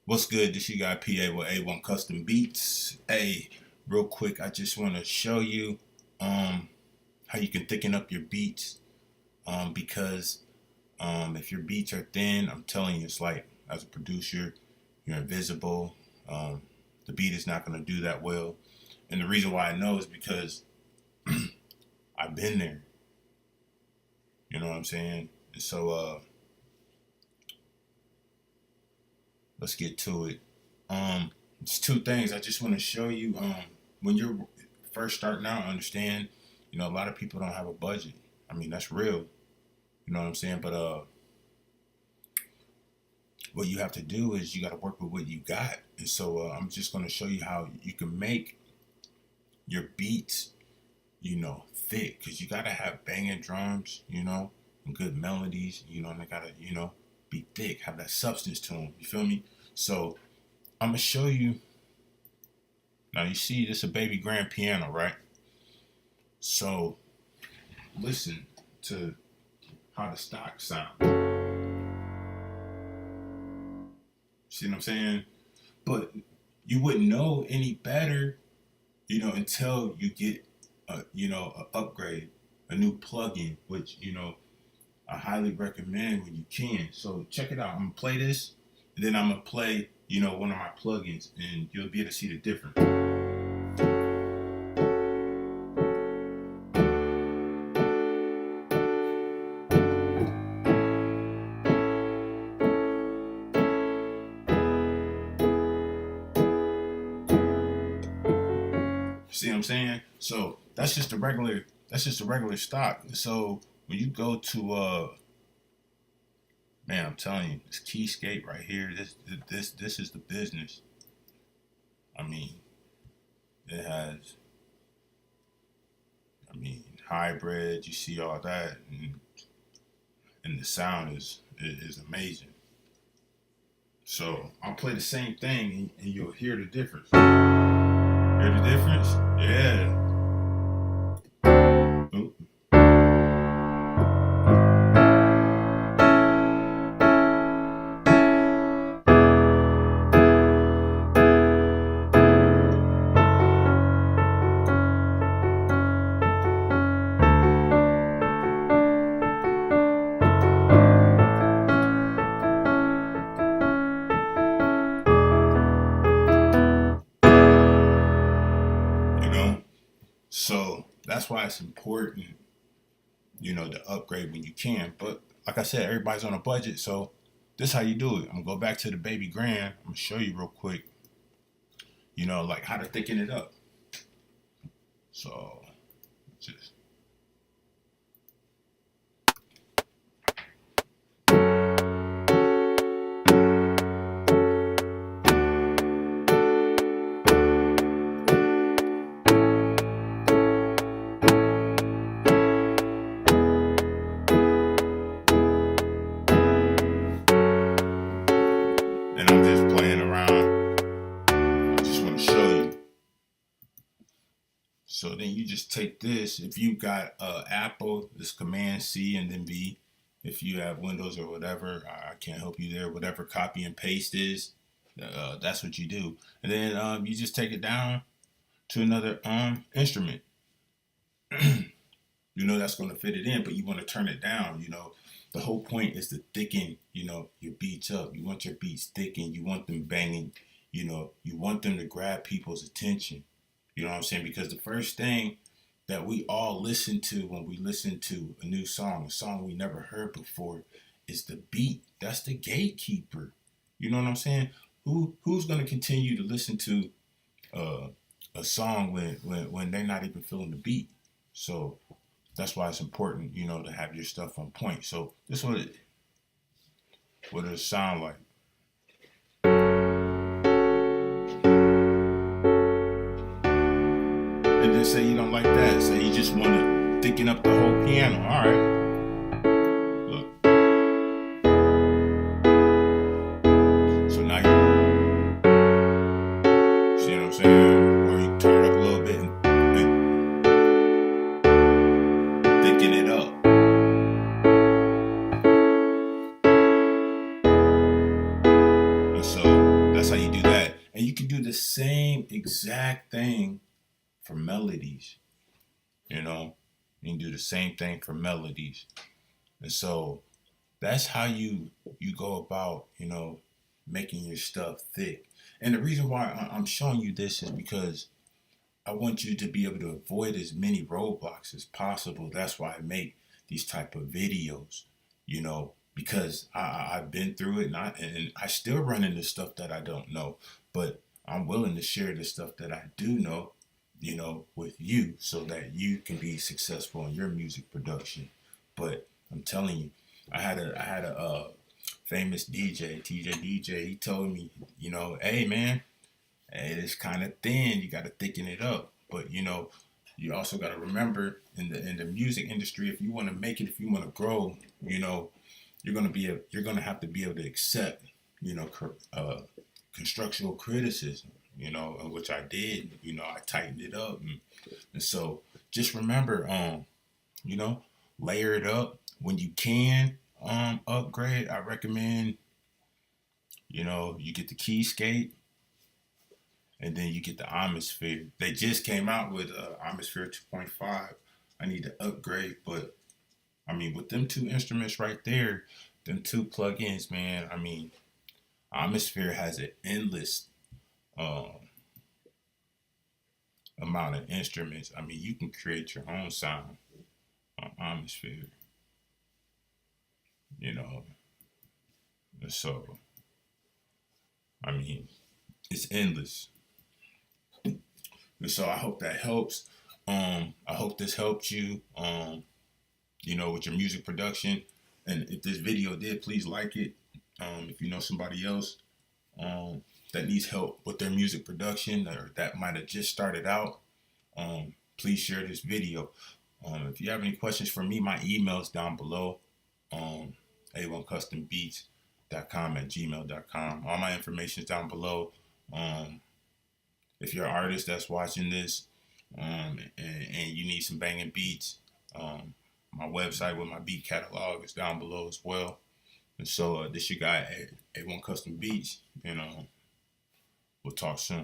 What's good? This you got PA with A1 Custom Beats. Hey, real quick, I just want to show you how you can thicken up your beats. Because if your beats are thin, I'm telling you, it's like as a producer, you're invisible. The beat is not going to do that well. And the reason why I know is because I've been there. You know what I'm saying? And so let's get to it. It's two things I just want to show you. When you're first starting out, understand, a lot of people don't have a budget. I mean, that's real. You know what I'm saying? But what you have to do is you got to work with what you got. And so I'm just going to show you how you can make your beats, thick, because you got to have banging drums, and good melodies, and they got to, be thick, have that substance to them. You feel me? So I'm going to show you. Now, you see, this is a baby grand piano, right? So listen to how the stock sound. See what I'm saying? But you wouldn't know any better, until you get an upgrade, a new plugin, which, I highly recommend when you can. So check it out. I'm gonna play this, and then I'm gonna play, one of my plugins, and you'll be able to see the difference. See what I'm saying? So that's just a regular stock. So when you go to man, I'm telling you, this keyscape right here, this is the business. I mean, it has hybrid, you see all that, and the sound is amazing. So I'll play the same thing and you'll hear the difference. Hear the difference? Yeah. Ooh. So that's why it's important, to upgrade when you can. But like I said, everybody's on a budget, so this is how you do it. I'm gonna go back to the baby grand. I'm gonna show you real quick, like how to thicken it up. So just and I'm just playing around. I just want to show you. So then you just take this. If you got Apple, this Command C and then V. If you have Windows or whatever, I can't help you there. Whatever copy and paste is, that's what you do. And then you just take it down to another instrument. That's going to fit it in, but you want to turn it down. The whole point is to thicken, your beats up. You want your beats thickened. You want them banging. You want them to grab people's attention. You know what I'm saying? Because the first thing that we all listen to when we listen to a new song, a song we never heard before, is the beat. That's the gatekeeper. You know what I'm saying? Who's going to continue to listen to a song when they're not even feeling the beat? So that's why it's important, to have your stuff on point. So this is what it sound like. And then say you don't like that. Say you just want to thicken up the whole piano. All right. Look. So now you see what I'm saying? Or you turn it up a little bit and thicken it up. And so that's how you do that. And you can do the same exact thing for melodies. You know, you can do the same thing for melodies. And so that's how you go about, making your stuff thick. And the reason why I'm showing you this is because I want you to be able to avoid as many roadblocks as possible. That's why I make these type of videos, because I've been through it, and I still run into stuff that I don't know, but I'm willing to share the stuff that I do know, with you, so that you can be successful in your music production. But I'm telling you, I had a famous DJ, TJ DJ. He told me, hey man, hey, it's kind of thin. You got to thicken it up. But you also got to remember in the music industry, if you want to make it, if you want to grow, you're gonna have to be able to accept, constructional criticism. Which I did. I tightened it up, and so just remember, layer it up when you can. Upgrade. I recommend, you get the Keyscape, and then you get the Atmosphere. They just came out with Atmosphere 2.5. I need to upgrade, but I mean, with them two instruments right there, them two plugins, man. I mean, Atmosphere has an endless amount of instruments. I mean, you can create your own sound on Atmosphere. So I mean, it's endless. And so I hope that helps. I hope this helped you, with your music production. And if this video did, please like it. If you know somebody else that needs help with their music production, or that might have just started out, please share this video. If you have any questions for me, my email's down below. a1custombeats.com@gmail.com. All my information is down below. If you're an artist that's watching this, and you need some banging beats, my website with my beat catalog is down below as well. And so this your guy at A1 Custom Beats, we'll talk soon.